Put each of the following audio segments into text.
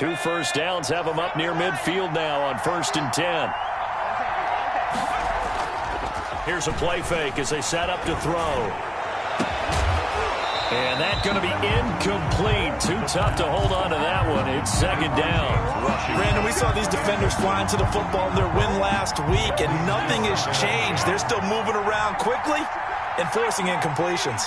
2 first downs have them up near midfield now on 1st and 10. Here's a play fake as they set up to throw. And that's going to be incomplete. Too tough to hold on to that one. It's 2nd down. Brandon, we saw these defenders flying to the football in their win last week, and nothing has changed. They're still moving around quickly and forcing incompletions.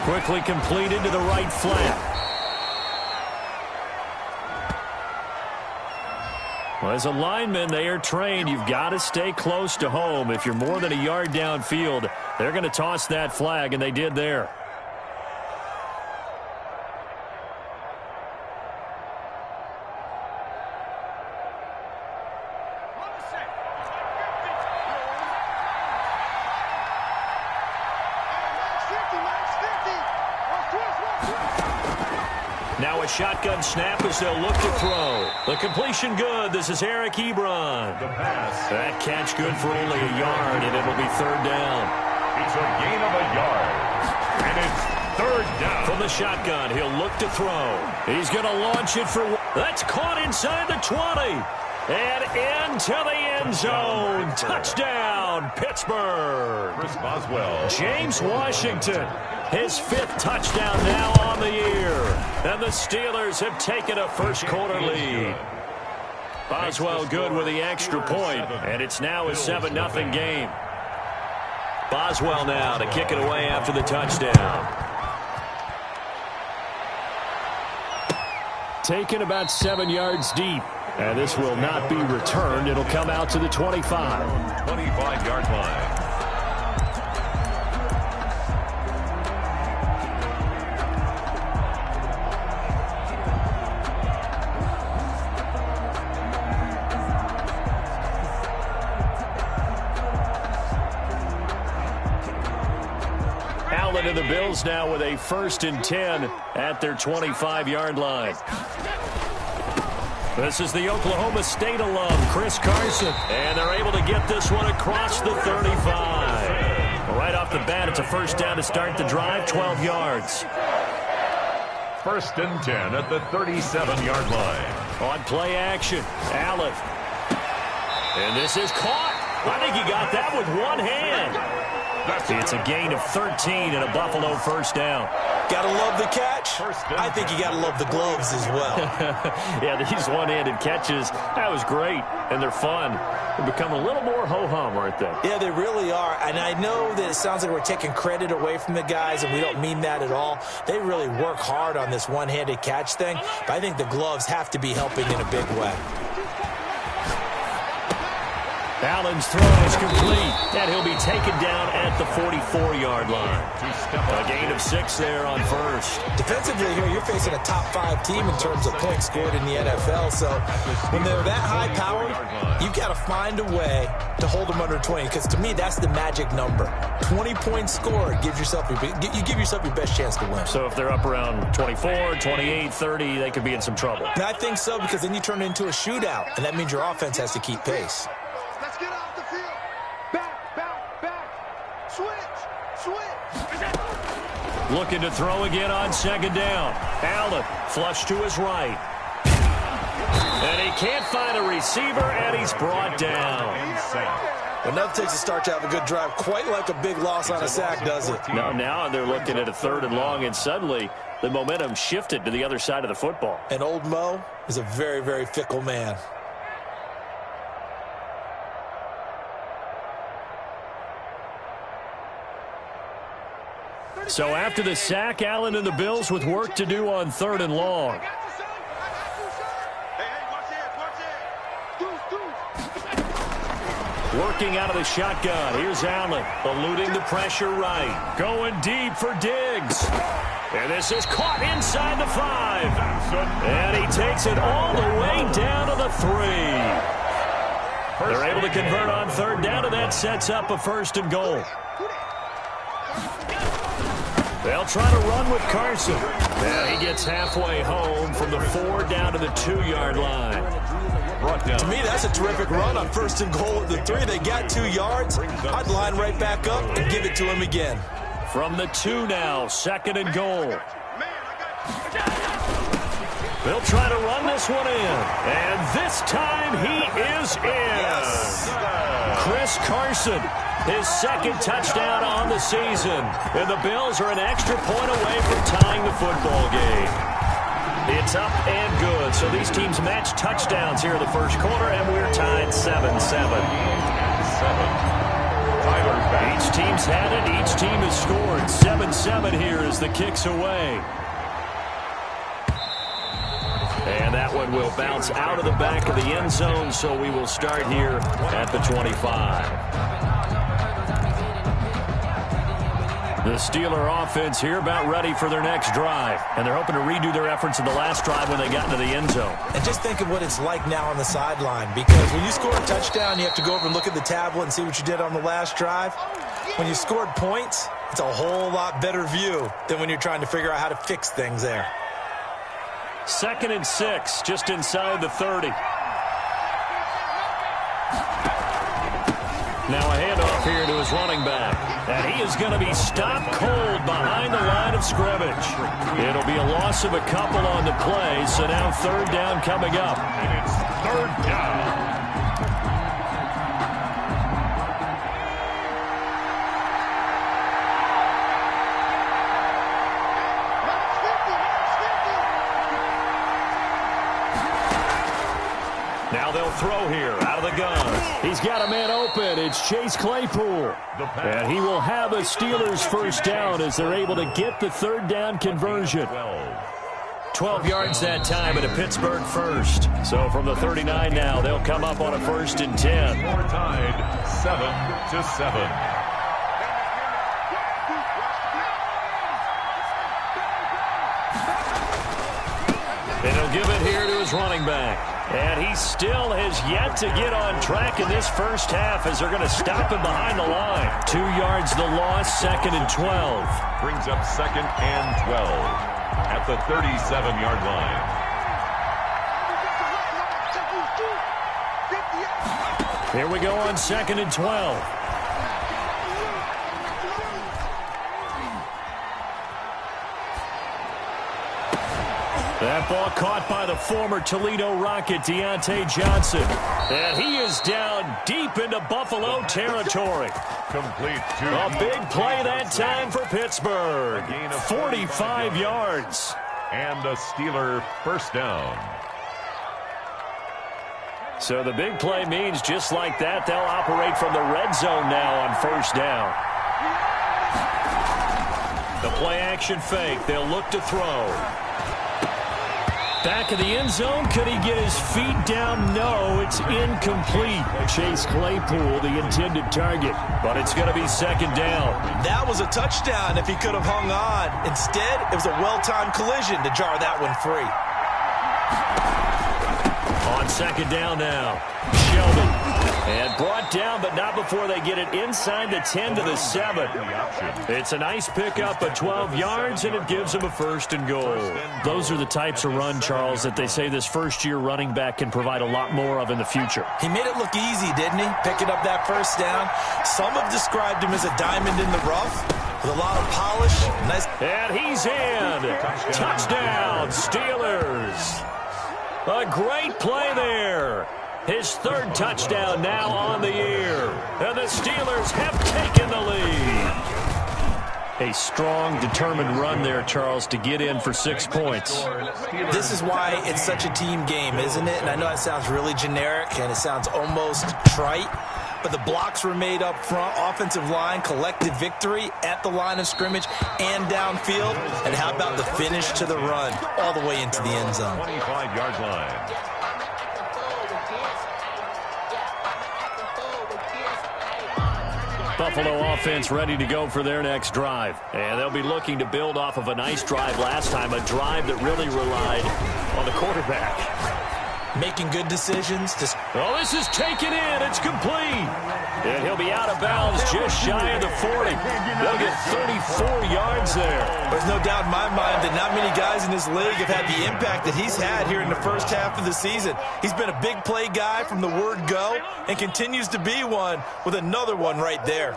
Quickly completed to the right flat. Well, as a lineman, they are trained. You've got to stay close to home. If you're more than a yard downfield, they're going to toss that flag, and they did there. Now a shotgun snap as they'll look to throw. The completion good. This is Eric Ebron. That catch good for only a yard, and it'll be 3rd down. It's a gain of a yard. And it's 3rd down. From the shotgun, he'll look to throw. He's going to launch it for... That's caught inside the 20. And into the end zone. Touchdown, Pittsburgh. Chris Boswell. James Washington, his 5th touchdown now on the year. And the Steelers have taken a first-quarter lead. Boswell good with the extra point, and it's now a 7-0 game. Boswell now to kick it away after the touchdown. Taken about 7 yards deep. And this will not be returned. It'll come out to the 25. 25-yard line. Allen and the Bills now with a 1st and 10 at their 25-yard line. This is the Oklahoma State alum, Chris Carson. And they're able to get this one across the 35. Right off the bat, it's a 1st down to start the drive, 12 yards. 1st and 10 at the 37-yard line. On play action, Allen. And this is caught. I think he got that with one hand. It's a gain of 13 and a Buffalo 1st down. Gotta love the catch. I think you gotta love the gloves as well. Yeah, these one-handed catches, that was great, and they're fun. They're becoming a little more ho-hum, aren't they? Yeah, they really are, and I know that it sounds like we're taking credit away from the guys, and we don't mean that at all. They really work hard on this one-handed catch thing, but I think the gloves have to be helping in a big way. Allen's throw is complete, and he'll be taken down at the 44-yard line. A gain of 6 there on 1st. Defensively here, you're facing a top-5 team in terms of points scored in the NFL, so when they're that high-powered, you've got to find a way to hold them under 20, because to me, that's the magic number. 20 points scored, you give yourself your best chance to win. So if they're up around 24, 28, 30, they could be in some trouble. And I think so, because then you turn it into a shootout, and that means your offense has to keep pace. Get off the field. Back. Switch. Looking to throw again on 2nd down. Allen flush to his right. And he can't find a receiver, and he's brought down. Enough takes a start to have a good drive. Quite like a big loss on a sack, does it? No, now they're looking at a 3rd and long, and suddenly the momentum shifted to the other side of the football. And old Mo is a very, very fickle man. So after the sack, Allen and the Bills with work to do on 3rd and long. Working out of the shotgun. Here's Allen, eluding the pressure right. Going deep for Diggs. And this is caught inside the 5. And he takes it all the way down to the 3. They're able to convert on 3rd down, and that sets up a 1st and goal. They'll try to run with Carson. Yeah, he gets halfway home from the 4 down to the 2-yard line. To me, that's a terrific run on 1st and goal at the 3. They got 2 yards. I'd line right back up and give it to him again. From the 2 now, 2nd and goal. They'll try to run this one in. And this time he is in. Yes. Chris Carson, his 2nd touchdown on the season. And the Bills are an extra point away from tying the football game. It's up and good. So these teams match touchdowns here in the first quarter, and we're tied 7-7. Each team's had it. Each team has scored. 7-7 here as the kick's away. And that one will bounce out of the back of the end zone, so we will start here at the 25. The Steeler offense here about ready for their next drive. And they're hoping to redo their efforts in the last drive when they got into the end zone. And just think of what it's like now on the sideline, because when you score a touchdown, you have to go over and look at the tablet and see what you did on the last drive. When you scored points, it's a whole lot better view than when you're trying to figure out how to fix things there. 2nd and 6, just inside the 30. Now a handoff here to his running back. And he is going to be stopped cold behind the line of scrimmage. It'll be a loss of a couple on the play, so now 3rd down coming up. And it's 3rd down. Now they'll throw here out of the gun. He's got a man open. It's Chase Claypool. And he will have a Steelers first down as they're able to get the 3rd down conversion. 12 yards that time and a Pittsburgh first. So from the 39 now, they'll come up on a 1st and 10. We're tied 7-7. And he'll give it here to his running back. And he still has yet to get on track in this first half as they're going to stop him behind the line. 2 yards the loss, 2nd and 12. Brings up 2nd and 12 at the 37-yard line. Here we go on 2nd and 12. That ball caught by the former Toledo Rocket, Deontay Johnson. And he is down deep into Buffalo territory. Complete to a big play that time for Pittsburgh. 45 yards. And a Steeler first down. So the big play means just like that, they'll operate from the red zone now on 1st down. The play action fake. They'll look to throw. Back of the end zone. Could he get his feet down? No, it's incomplete. Chase Claypool, the intended target. But it's going to be 2nd down. That was a touchdown if he could have hung on. Instead, it was a well-timed collision to jar that one free. On 2nd down now, Shelby. And brought down, but not before they get it inside the 10 to the 7. It's a nice pickup of 12 yards, and it gives them a 1st and goal. Those are the types of run, Charles, that they say this first-year running back can provide a lot more of in the future. He made it look easy, didn't he? Picking up that 1st down. Some have described him as a diamond in the rough with a lot of polish. Nice. And he's in. Touchdown, Steelers. A great play there. His 3rd touchdown now on the year. And the Steelers have taken the lead. A strong, determined run there, Charles, to get in for 6 points. This is why it's such a team game, isn't it? And I know that sounds really generic and it sounds almost trite, but the blocks were made up front. Offensive line, collective victory at the line of scrimmage and downfield. And how about the finish to the run all the way into the end zone? 25-yard line. Buffalo offense ready to go for their next drive. And they'll be looking to build off of a nice drive last time, a drive that really relied on the quarterback. Making good decisions. Oh, this is taken in. It's complete. And he'll be out of bounds just shy of the 40. They'll get 34 yards there. There's no doubt in my mind that not many guys in this league have had the impact that he's had here in the first half of the season. He's been a big play guy from the word go and continues to be one with another one right there.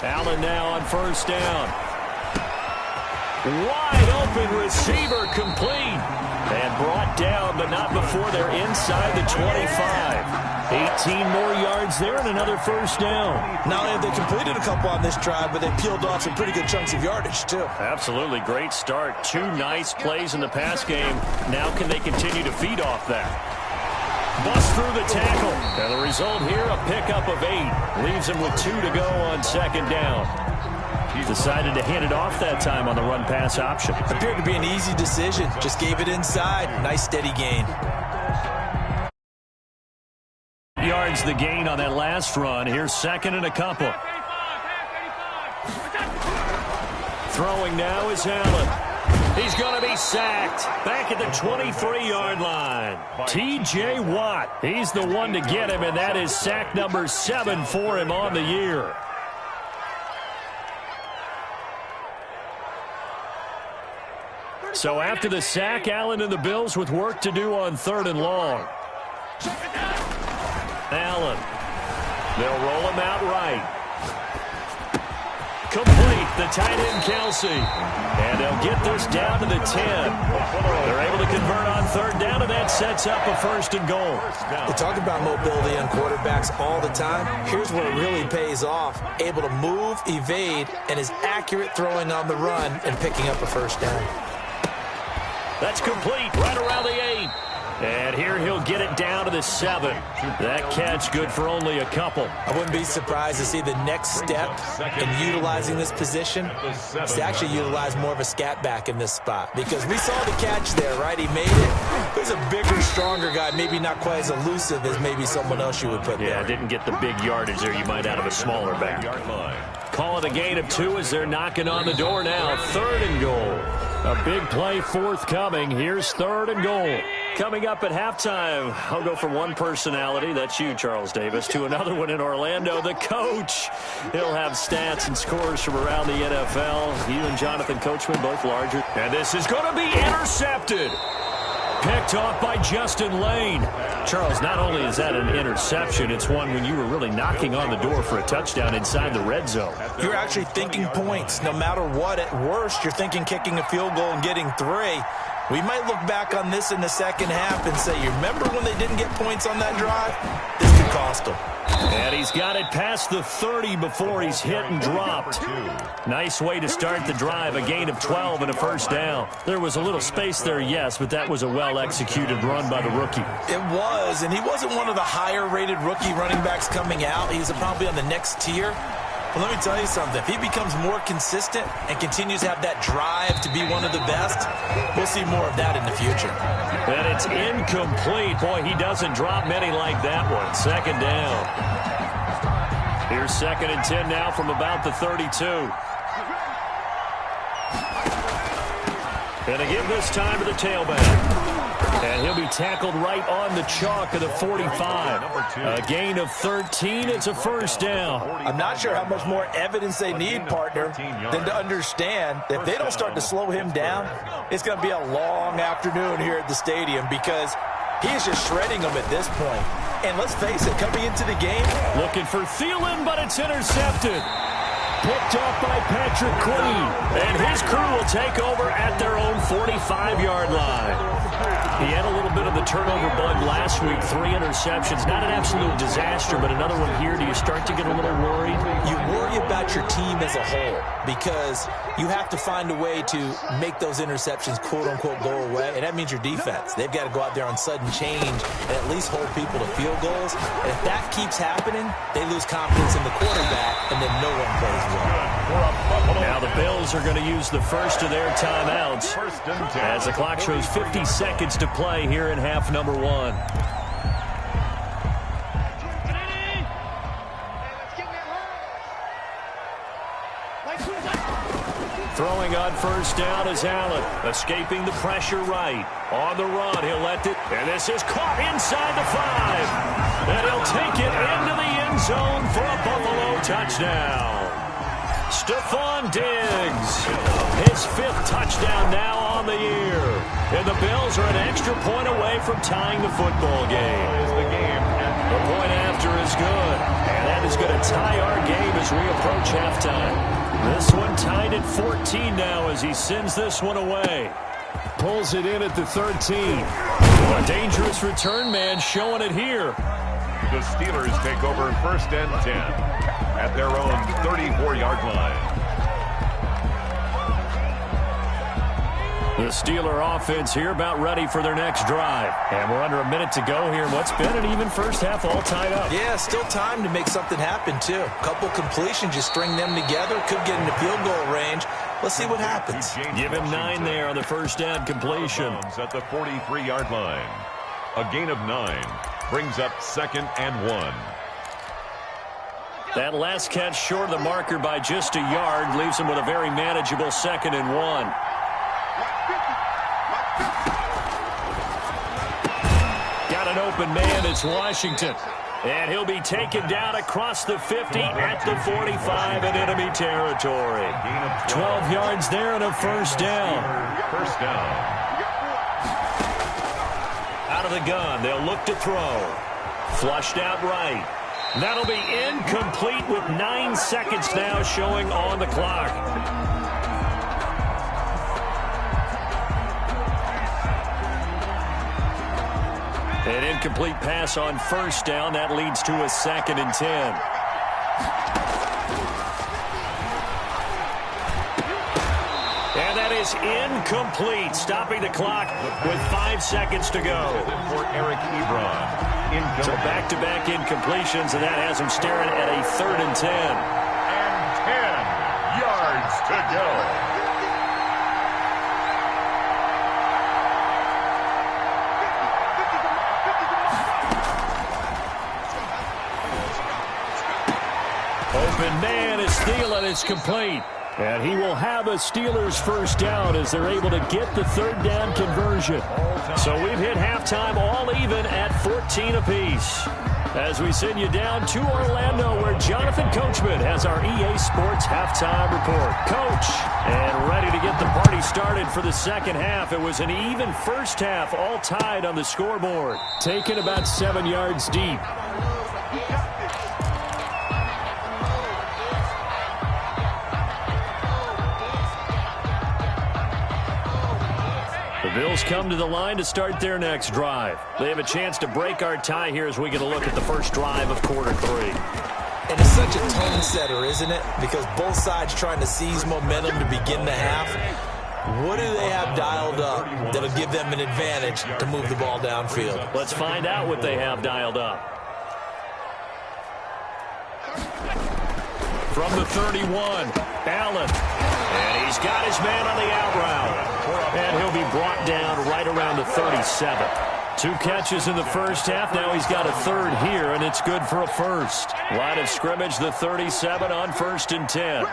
Allen now on first down. Wide open receiver complete. And brought down, but not before they're inside the 25. 18 more yards there and another first down. Not only have they completed a couple on this drive, but they peeled off some pretty good chunks of yardage, too. Absolutely great start. 2 nice plays in the pass game. Now can they continue to feed off that? Bust through the tackle. And the result here, a pickup of 8. Leaves him with 2 to go on second down. He decided to hand it off that time on the run-pass option. Appeared to be an easy decision. Just gave it inside. Nice steady gain. Yards the gain on that last run. Here's second and a couple. Throwing now is Allen. He's going to be sacked. Back at the 23-yard line. T.J. Watt. He's the one to get him, and that is sack number 7 for him on the year. So after the sack, Allen and the Bills with work to do on 3rd and long. Allen. They'll roll him out right. Complete. The tight end, Kelsey. And they'll get this down to the 10. They're able to convert on 3rd down, and that sets up a 1st and goal. They talk about mobility on quarterbacks all the time. Here's where it really pays off. Able to move, evade, and is accurate throwing on the run and picking up a 1st down. That's complete, right around the 8. And here he'll get it down to the 7. That catch good for only a couple. I wouldn't be surprised to see the next step in utilizing this position is to actually utilize more of a scat back in this spot. Because we saw the catch there, right? He made it. There's a bigger, stronger guy, maybe not quite as elusive as maybe someone else you would put there. Yeah, didn't get the big yardage there you might out of a smaller back. Call it a gain of 2 as they're knocking on the door now. 3rd and goal. A big play forthcoming. Here's 3rd and goal. Coming up at halftime, I'll go from one personality, that's you, Charles Davis, to another one in Orlando, the coach. He'll have stats and scores from around the NFL. You and Jonathan Coachman, both larger. And this is going to be intercepted. Picked off by Justin Lane. Charles, not only is that an interception, it's one when you were really knocking on the door for a touchdown inside the red zone. You're actually thinking points. No matter what, at worst, you're thinking kicking a field goal and getting 3. We might look back on this in the second half and say, you remember when they didn't get points on that drive? This could cost them. And he's got it past the 30 before he's hit and dropped. Nice way to start the drive, a gain of 12 and a 1st down. There was a little space there, yes, but that was a well-executed run by the rookie. It was, and he wasn't one of the higher-rated rookie running backs coming out. He's probably on the next tier. But let me tell you something. If he becomes more consistent and continues to have that drive to be one of the best, we'll see more of that in the future. And it's incomplete. Boy, he doesn't drop many like that one. 2nd down. Here's 2nd and 10 now from about the 32. And they give this time to the tailback. And he'll be tackled right on the chalk of the 45. A gain of 13. It's a 1st down. I'm not sure how much more evidence they need, partner, than to understand that if they don't start to slow him down, it's going to be a long afternoon here at the stadium because he is just shredding them at this point. And let's face it, coming into the game, looking for Thielen, but it's intercepted. Picked up by Patrick Queen. And his crew will take over at their own 45-yard line. He had a little bit of the turnover bug last week. 3 interceptions. Not an absolute disaster, but another one here. Do you start to get a little worried? You worry about your team as a whole because you have to find a way to make those interceptions, quote-unquote, go away. And that means your defense. They've got to go out there on sudden change and at least hold people to field goals. And if that keeps happening, they lose confidence in the quarterback, and then no one plays well. Now the Bills are going to use the first of their timeouts as the clock shows 50 seconds to play here in half number 1. Throwing on 1st down is Allen, escaping the pressure right. On the run, he'll let it, and this is caught inside the 5. And he'll take it into the end zone for a Buffalo touchdown. Stephon Diggs, his 5th touchdown now on the year. And the Bills are an extra point away from tying the football game. The point after is good. And that is going to tie our game as we approach halftime. This one tied at 14 now as he sends this one away. Pulls it in at the 13. A dangerous return man showing it here. The Steelers take over 1st and 10 at their own 34-yard line. The Steeler offense here about ready for their next drive. And we're under a minute to go here. What's been an even first half all tied up. Yeah, still time to make something happen, too. A couple completions, you string them together, could get into field goal range. Let's see what happens. Give him 9 there on the first down completion. At the 43-yard line. A gain of 9 brings up 2nd and 1. That last catch short of the marker by just a yard leaves him with a very manageable 2nd and 1. Got an open man. It's Washington. And he'll be taken down across the 50 at the 45 in enemy territory. 12 yards there and a first down. First down. Out of the gun. They'll look to throw. Flushed out right. That'll be incomplete with 9 seconds now showing on the clock. An incomplete pass on first down. That leads to a 2nd and 10. And that is incomplete, stopping the clock with 5 seconds to go. For Eric Ebron. So back-to-back incompletions, and that has him staring at a 3rd and 10. And 10 yards to go. Open man is Thielen. It's complete. And he will have a Steelers first down as they're able to get the 3rd down conversion. So we've hit halftime all even at 14 apiece. As we send you down to Orlando where Jonathan Coachman has our EA Sports halftime report. Coach, and ready to get the party started for the second half. It was an even first half, all tied on the scoreboard. Taken about 7 yards deep. The Bills come to the line to start their next drive. They have a chance to break our tie here as we get a look at the first drive of quarter 3. And it's such a tone setter, isn't it? Because both sides trying to seize momentum to begin the half. What do they have dialed up that'll give them an advantage to move the ball downfield? Let's find out what they have dialed up. From the 31, Allen. And he's got his man on the out route. And he'll be brought down right around the 37. 2 catches in the first half. Now he's got a 3rd here, and it's good for a first. Line of scrimmage, the 37 on 1st and 10.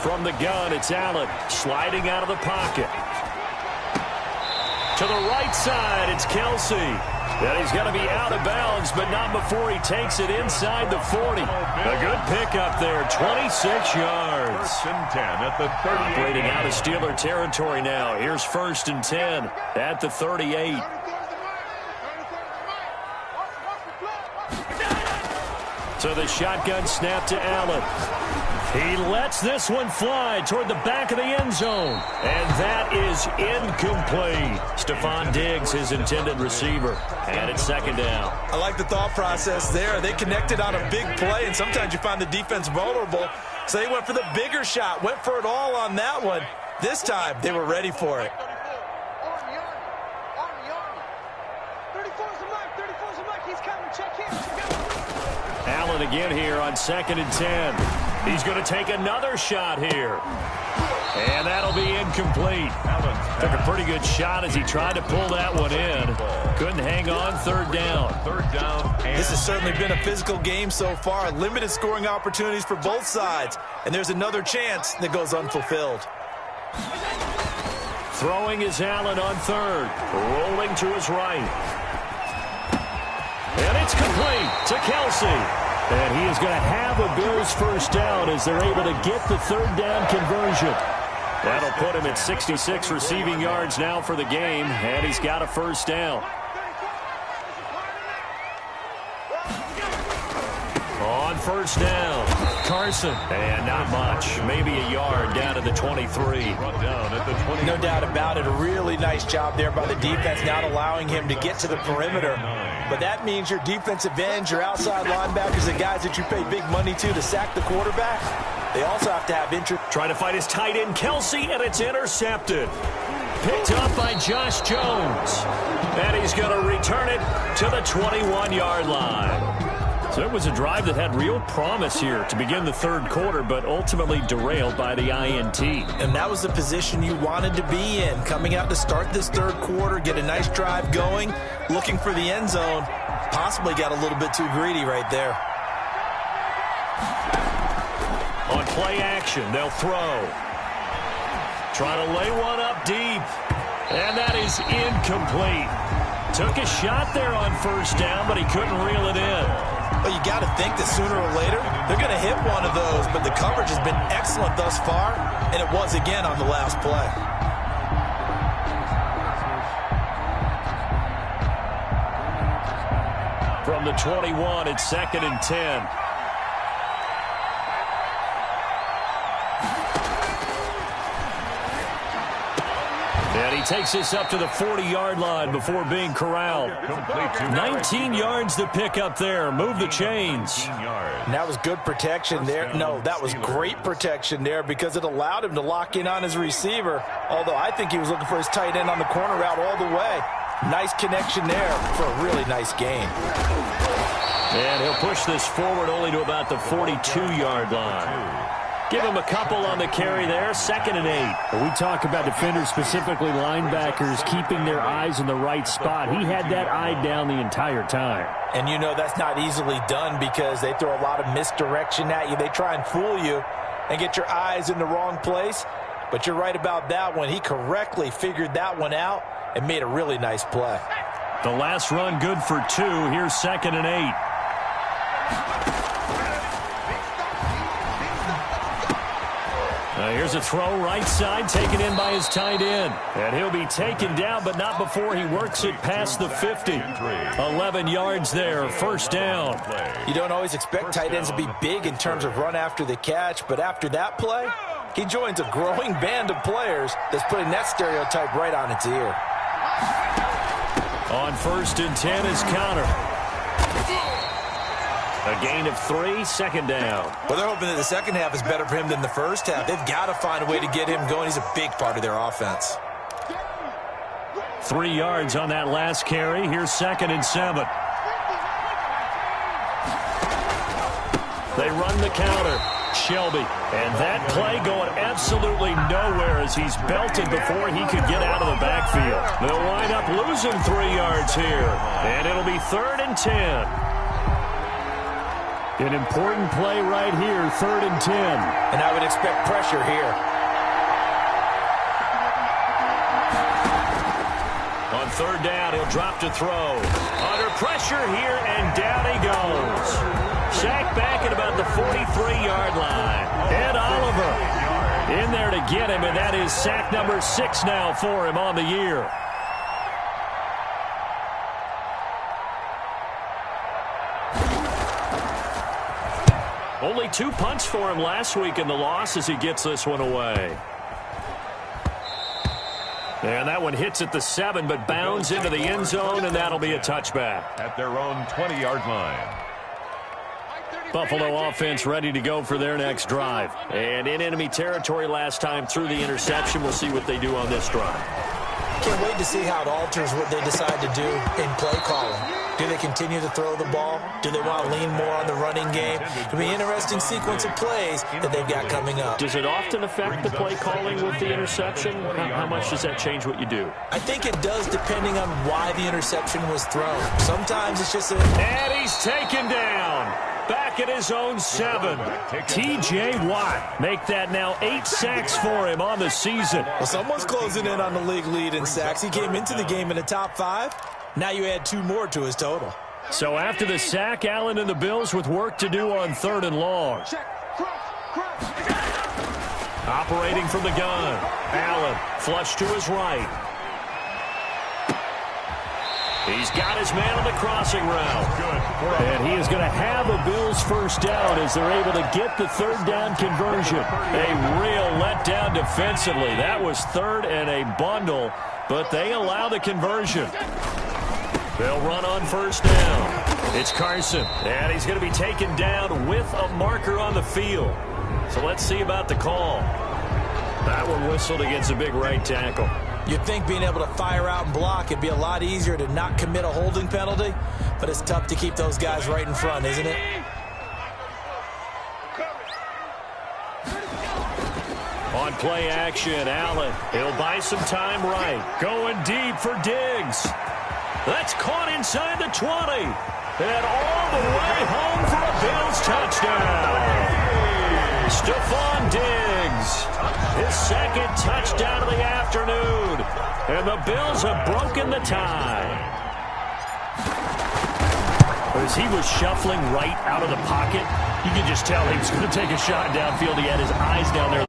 From the gun, it's Allen sliding out of the pocket. To the right side, it's Kelsey. And he's going to be out of bounds, but not before he takes it inside the 40. A good pickup there, 26 yards. 1st and 10 at the 38. Operating out of Steeler territory now. Here's 1st and 10 at the 38. So the shotgun snap to Allen. He lets this one fly toward the back of the end zone. And that is incomplete. Stephon Diggs, his intended receiver. And it's 2nd down. I like the thought process there. They connected on a big play, and sometimes you find the defense vulnerable. So they went for the bigger shot, went for it all on that one. This time, they were ready for it. Allen again here on 2nd and 10. He's going to take another shot here. And that'll be incomplete. Took a pretty good shot as he tried to pull that one in. Couldn't hang on. 3rd down. 3rd down. This has certainly been a physical game so far. Limited scoring opportunities for both sides. And there's another chance that goes unfulfilled. Throwing is Allen on 3rd. Rolling to his right. And it's complete to Kelsey. And he is going to have a Bills first down as they're able to get the third down conversion. That'll put him at 66 receiving yards now for the game, and he's got a first down. On first down, Carson. And not much. Maybe a yard down to the 23. No doubt about it. A really nice job there by the defense, not allowing him to get to the perimeter. But that means your defensive ends, your outside linebackers, the guys that you pay big money to sack the quarterback, they also have to have interest. Trying to find his tight end, Kelsey, and it's intercepted. Picked up by Josh Jones. And he's going to return it to the 21-yard line. So it was a drive that had real promise here to begin the third quarter, but ultimately derailed by the INT. And that was the position you wanted to be in, coming out to start this third quarter, get a nice drive going, looking for the end zone. Possibly got a little bit too greedy right there. On play action, they'll throw. Trying to lay one up deep. And that is incomplete. Took a shot there on first down, but he couldn't reel it in. Well, you got to think that sooner or later they're going to hit one of those, but the coverage has been excellent thus far, and it was again on the last play. From the 21, it's 2nd and 10. And he takes this up to the 40-yard line before being corralled. 19 yards to pick up there. Move the chains. And that was good protection there. No, that was great protection there because it allowed him to lock in on his receiver, although I think he was looking for his tight end on the corner route all the way. Nice connection there for a really nice gain. And he'll push this forward only to about the 42-yard line. Give him a couple on the carry there. 2nd and 8. We talk about defenders, specifically linebackers, keeping their eyes in the right spot. He had that eye down the entire time. And you know that's not easily done because they throw a lot of misdirection at you. They try and fool you and get your eyes in the wrong place. But you're right about that one. He correctly figured that one out and made a really nice play. The last run good for 2. Here's 2nd and 8. Here's a throw right side, taken in by his tight end. And he'll be taken down, but not before he works it past the 50. 11 yards there, first down. You don't always expect tight ends to be big in terms of run after the catch, but after that play, he joins a growing band of players that's putting that stereotype right on its ear. On 1st and 10 is Connor. A gain of 3, 2nd down. Well, they're hoping that the second half is better for him than the first half. They've got to find a way to get him going. He's a big part of their offense. 3 yards on that last carry. Here's 2nd and 7. They run the counter. Shelby. And that play going absolutely nowhere as he's belted before he could get out of the backfield. They'll wind up losing 3 yards here. And it'll be 3rd and 10. An important play right here, 3rd and 10. And I would expect pressure here. On 3rd down, he'll drop to throw. Under pressure here, and down he goes. Sacked back at about the 43-yard line. Ed Oliver in there to get him, and that is sack number 6 now for him on the year. Only 2 punts for him last week in the loss as he gets this one away. And that one hits at the 7, but bounds into the end zone, and that'll be a touchback. At their own 20-yard line. Buffalo offense ready to go for their next drive. And in enemy territory last time through the interception. We'll see what they do on this drive. Can't wait to see how it alters what they decide to do in play calling. Do they continue to throw the ball? Do they want to lean more on the running game? It'll be an interesting sequence of plays that they've got coming up. Does it often affect the play calling with the interception? How much does that change what you do? I think it does depending on why the interception was thrown. Sometimes it's just a... And he's taken down. Back at his own 7. T.J. Watt make that now 8 sacks for him on the season. Well, someone's closing in on the league lead in sacks. He came into the game in the top 5. Now you add 2 more to his total. So after the sack, Allen and the Bills with work to do on 3rd and long. Operating from the gun. Allen flush to his right. He's got his man on the crossing route. And he is going to have a Bills first down as they're able to get the 3rd down conversion. A real letdown defensively. That was 3rd and a bundle, but they allow the conversion. They'll run on 1st down. It's Carson, and he's going to be taken down with a marker on the field. So let's see about the call. That one whistled against a big right tackle. You'd think being able to fire out and block, it'd be a lot easier to not commit a holding penalty, but it's tough to keep those guys right in front, isn't it? On play action, Allen. He'll buy some time right. Going deep for Diggs. That's caught inside the 20. And all the way home for a Bills touchdown. Stephon Diggs, his 2nd touchdown of the afternoon. And the Bills have broken the tie. As he was shuffling right out of the pocket, you could just tell he was going to take a shot downfield. He had his eyes down there.